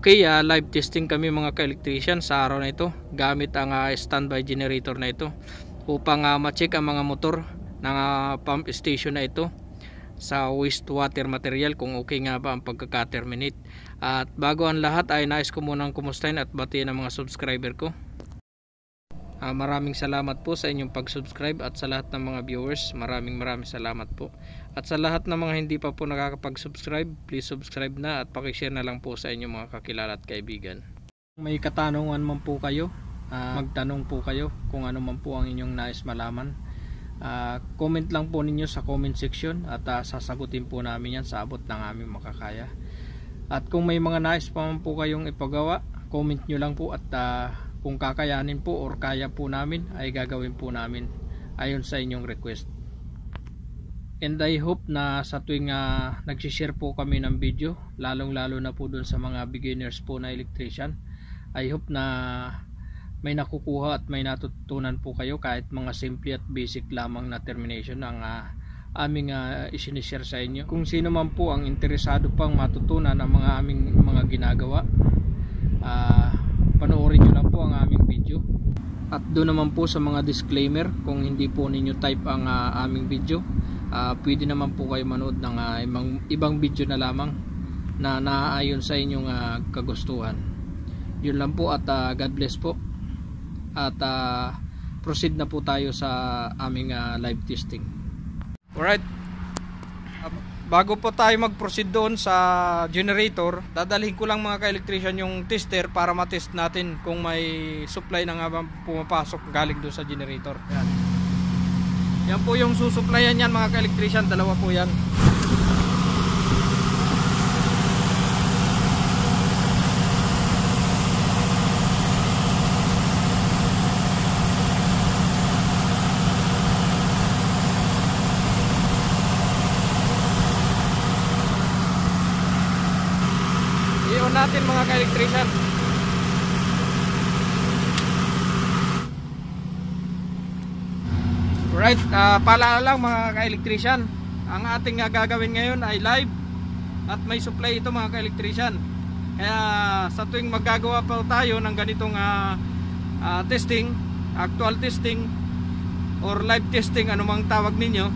Okay, live testing kami mga ka-electrician sa araw na ito gamit ang standby generator na ito upang ma-check ang mga motor ng pump station na ito sa wastewater material kung okay nga ba ang pagkaka-terminate. At bago ang lahat ay nais ko munang kumustahin at batiin ang mga subscriber ko. Maraming salamat po sa inyong pag-subscribe at sa lahat ng mga viewers, maraming salamat po. At sa lahat ng mga hindi pa po nakakapag-subscribe, please subscribe na at paki-share na lang po sa inyong mga kakilala at kaibigan. May katanungan man po kayo, magtanong po kayo kung ano man po ang inyong nais malaman. Comment lang po ninyo sa comment section at sasagutin po namin yan sa abot ng aming makakaya. At kung may mga nais pa man po kayong ipagawa, comment nyo lang po at kung kakayanin po or kaya po namin ay gagawin po namin ayon sa inyong request. And I hope na sa tuwing nagsishare po kami ng video, lalong lalo na po dun sa mga beginners po na electrician, I hope na may nakukuha at may natutunan po kayo kahit mga simple at basic lamang na termination ang aming isinishare sa inyo. Kung sino man po ang interesado pang matutunan ang mga aming mga ginagawa, panoorin nyo lang po ang aming video. At doon naman po sa mga disclaimer, kung hindi po ninyo type ang aming video, pwede naman po kayo manood ng ibang video na lamang na naaayon sa inyong kagustuhan. Yun lang po at God bless po. At proceed na po tayo sa aming live testing. Alright, bago po tayo mag-proceed doon sa generator, dadalhin ko lang mga ka-electrician yung tester para matest natin kung may supply na nga ba pumapasok galing doon sa generator. Yan po yung susuplayan yan mga ka-electrician, dalawa po yan. I-on natin mga ka-electrician. Right, paalala lang mga ka-electrician, ang ating gagawin ngayon ay live at may supply ito mga ka-electrician. Kaya sa tuwing maggagawa pa tayo ng ganitong testing, actual testing or live testing, anumang tawag ninyo,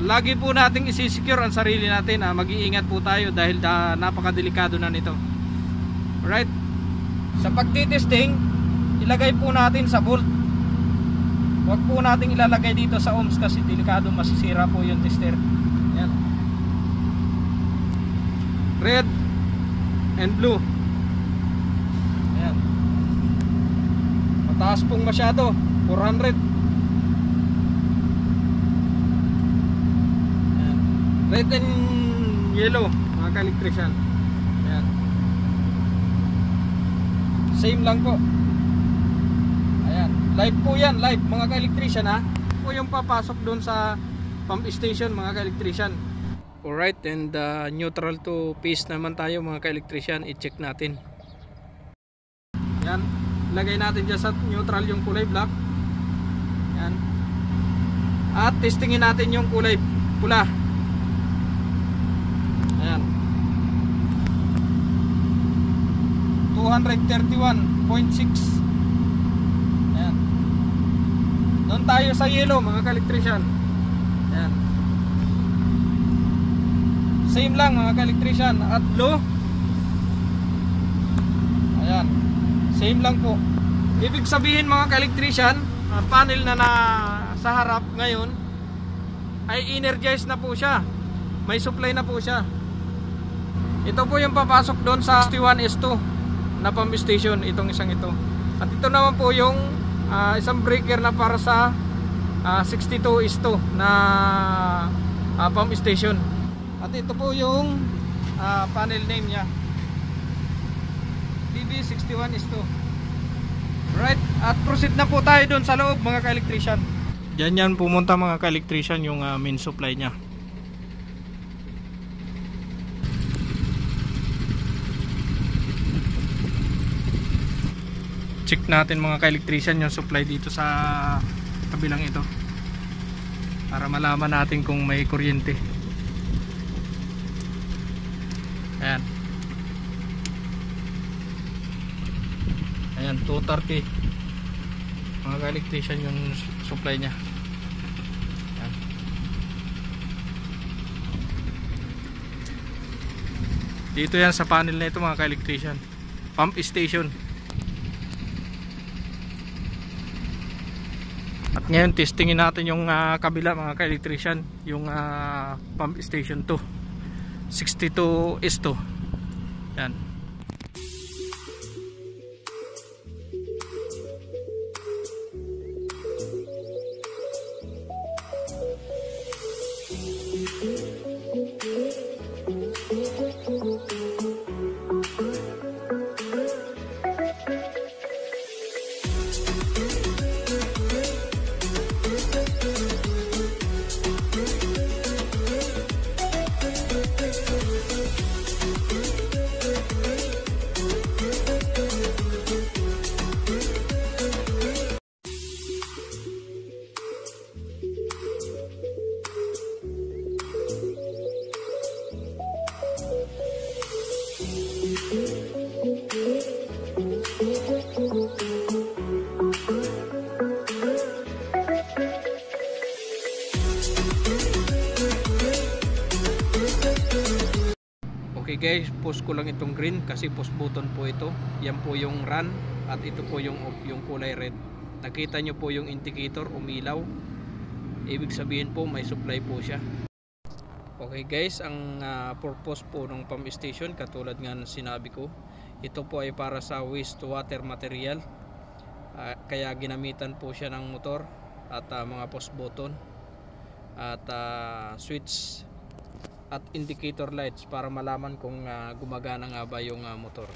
lagi po nating isi-secure ang sarili natin. Mag-iingat po tayo dahil napakadelikado na nito. Right, sa pagtitesting, ilagay po natin sa volt. Huwag po nating ilalagay dito sa ohms kasi delikado, masisira po yung tester. Ayan. Red and blue. Ayan. Mataas pong masyado, 400. Ayan. Red and yellow mga ka-electrician. Ayan. Same lang po. Live po yan, live mga ka-electrician ha. Po yung papasok doon sa pump station mga ka-electrician. Alright, and neutral to phase naman tayo mga ka-electrician. I-check natin. Yan, lagay natin dyan sa neutral yung kulay black. Yan. At testingin natin yung kulay pula. Ayan, 231.6. Doon tayo sa yellow mga ka-electrician. Ayan. Same lang mga ka-electrician. At blue, ayan, same lang po. Ibig sabihin mga ka-electrician, panel na sa harap ngayon ay energized na po siya. May supply na po siya. Ito po yung papasok doon sa 61S2 na pump station, itong isang ito. At ito naman po yung isang breaker na para sa 62S2 na pump station. At ito po yung panel name nya, DB61S2. Right, at proceed na po tayo doon sa loob mga ka-electrician. Diyan yan pumunta mga ka-electrician yung main supply nya. Check natin mga ka-electrician yung supply dito sa kabilang ito para malaman natin kung may kuryente. Ayan. 230 mga ka-electrician yung supply nya. Yan. Dito yan sa panel na ito mga ka-electrician, pump station. At ngayon testingin natin yung kabila mga ka-electrician, yung pump station 2 62S2. Yan. Okay guys, post ko lang itong green kasi post button po ito. Yan po yung run at ito po yung off, yung kulay red. Nakita nyo po yung indicator umilaw. Ibig sabihin po may supply po siya. Okay guys, ang purpose po ng pump station katulad nga sinabi ko, ito po ay para sa wastewater material. Kaya ginamitan po siya ng motor at mga post button at switch at indicator lights para malaman kung gumagana nga ba yung motor.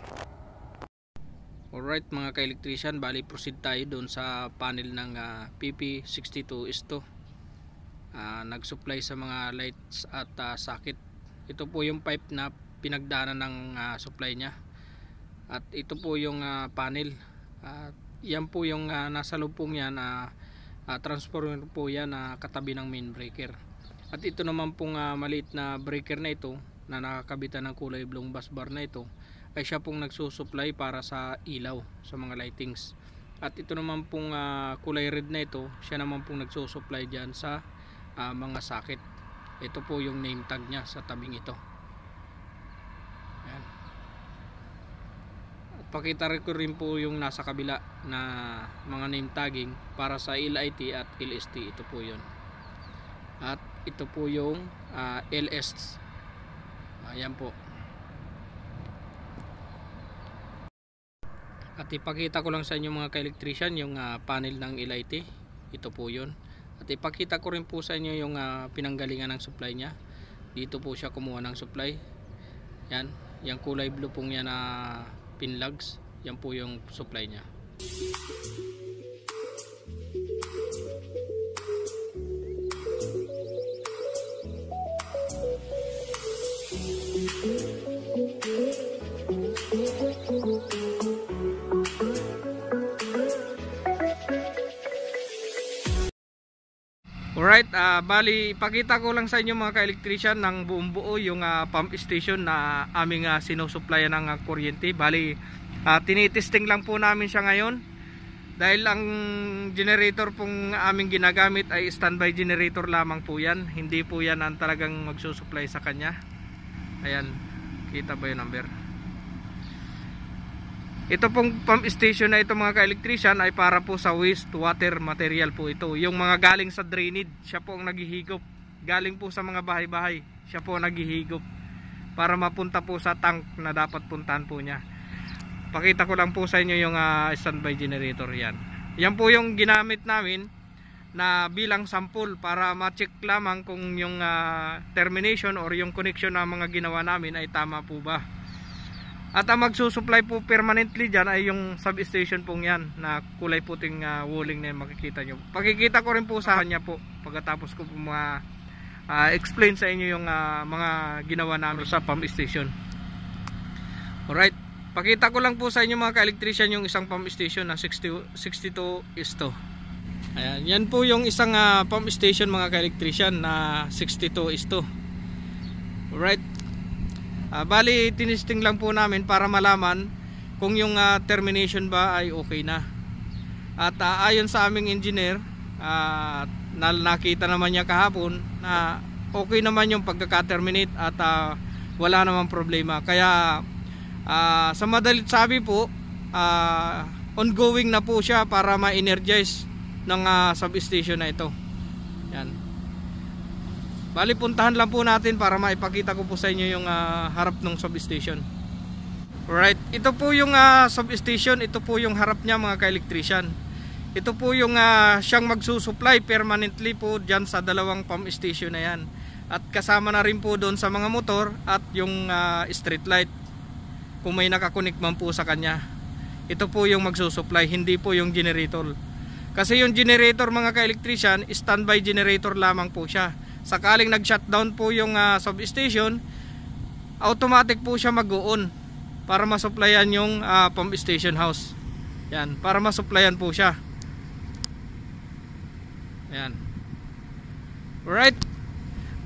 Alright mga ka-electrician, bali proceed tayo doon sa panel ng PP62S2. Nag-supply sa mga lights at socket. Ito po yung pipe na pinagdaanan ng supply nya. At ito po yung panel. Yan po yung nasa loob po yan, transformer po yan katabi ng main breaker. At ito naman pong maliit na breaker na ito na nakakabitan ng kulay blue bus bar na ito ay siya pong nagsusupply para sa ilaw sa mga lightings. At ito naman pong kulay red na ito, siya naman pong nagsusupply dyan sa mga socket. Ito po yung name tag nya sa tabing ito. Ayan. At pakita ko rin po yung nasa kabila na mga name tagging para sa LIT at LST. Ito po yun. At ito po yung LS. Ayan po. At ipakita ko lang sa inyo mga ka-electrician yung panel ng LIT. Ito po yun. At ipakita ko rin po sa inyo yung pinanggalingan ng supply nya. Dito po siya kumuha ng supply. Yan. Yung kulay blue pong yan na pin lugs. Yan po yung supply nya. Alright, bali ipakita ko lang sa inyo mga ka-electrician ng buong buo yung pump station na aming sinusupplyan ng kuryente. Bali tinitesting lang po namin siya ngayon dahil ang generator pong aming ginagamit ay standby generator lamang po yan. Hindi po yan ang talagang magsusupply sa kanya. Ayan, kita ba yung number? Ito pong pump station na ito mga ka-electrician ay para po sa wastewater material po ito. Yung mga galing sa drainage, siya po ang naghihigop. Galing po sa mga bahay-bahay, siya po ang naghihigop para mapunta po sa tank na dapat puntahan po niya. Pakita ko lang po sa inyo yung standby generator yan. Yan po yung ginamit namin na bilang sample para ma-check lamang kung yung termination or yung connection na mga ginawa namin ay tama po ba. At ang magsusupply po permanently dyan ay yung substation pong yan na kulay puting walling na yung makikita nyo. Pakikita ko rin po sa kanya po pagkatapos ko po explain sa inyo yung mga ginawa namin sa pump station. Alright, pakita ko lang po sa inyo mga ka-electrician yung isang pump station na 62S2. Ayan, yan po yung isang pump station mga ka-electrician na 62S2. Alright. Bali tinisting lang po namin para malaman kung yung termination ba ay okay na. At ayon sa aming engineer, nakita naman niya kahapon na okay naman yung pagkaka-terminate at wala namang problema. Kaya sa madalit sabi po, ongoing na po siya para ma-energize ng substation na ito. Yan. Bali, puntahan lang po natin para maipakita ko po sa inyo yung harap ng substation. Alright, ito po yung substation. Ito po yung harap niya, mga ka-electrician. Ito po yung siyang magsusupply permanently po dyan sa dalawang pump station na yan. At kasama na rin po doon sa mga motor at yung street light, kung may nakakunik man po sa kanya. Ito po yung magsusupply, hindi po yung generator. Kasi yung generator, mga ka-electrician, standby generator lamang po siya. Sakaling nag-shutdown po yung substation, automatic po siya mag-on para masupplyan yung pump station house. Yan, para masupplyan po siya. Yan. Alright.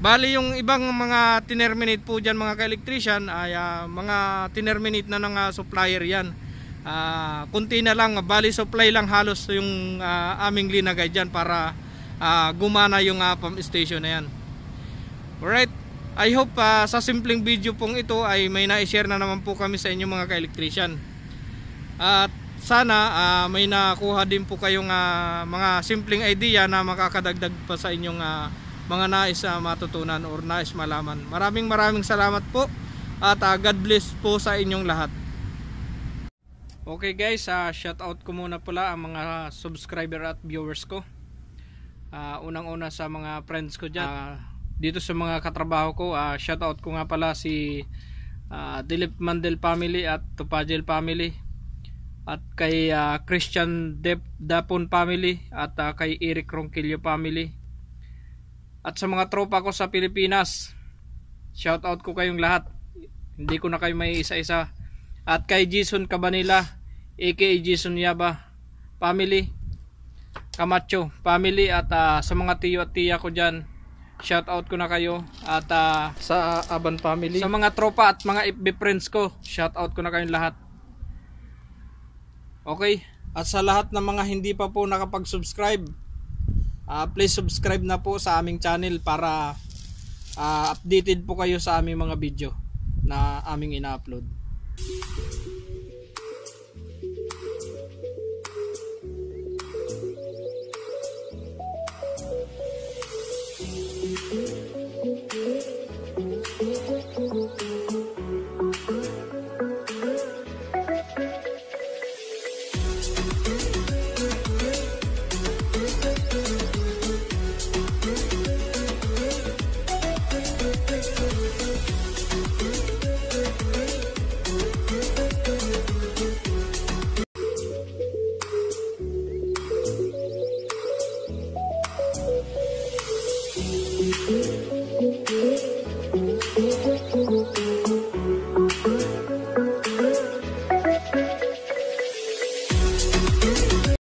Bali, yung ibang mga tinerminate po dyan, mga ka-electrician, ay mga tinerminate na ng supplier yan. Kunti na lang, bali supply lang halos yung aming linagay dyan para gumana yung pump station na yan. Alright. I hope sa simpleng video pong ito ay may na-share na naman po kami sa inyo, mga ka-electrician. At sana may nakuha din po kayong mga simpleng idea na makakadagdag pa sa inyong mga nais matutunan or nais malaman. Maraming salamat po at God bless po sa inyong lahat. Okay guys, shout out ko muna pala ang mga subscriber at viewers ko. Unang-una sa mga friends ko dyan, dito sa mga katrabaho ko, shout out ko nga pala si Dilip Mandel family at Tupajel family, at kay Christian Dapon family, at kay Eric Ronquillo family, at sa mga tropa ko sa Pilipinas, shout out ko kayong lahat, hindi ko na kayo may isa-isa. At kay Jason Cabanilla aka Jason Yaba family, Camacho family, at sa mga tiyo at tiya ko dyan, shout out ko na kayo. At sa Aban family, sa mga tropa at mga FB friends ko, shout out ko na kayong lahat. Okay, at sa lahat ng mga hindi pa po nakapag-subscribe, please subscribe na po sa aming channel para updated po kayo sa aming mga video na aming ina-upload.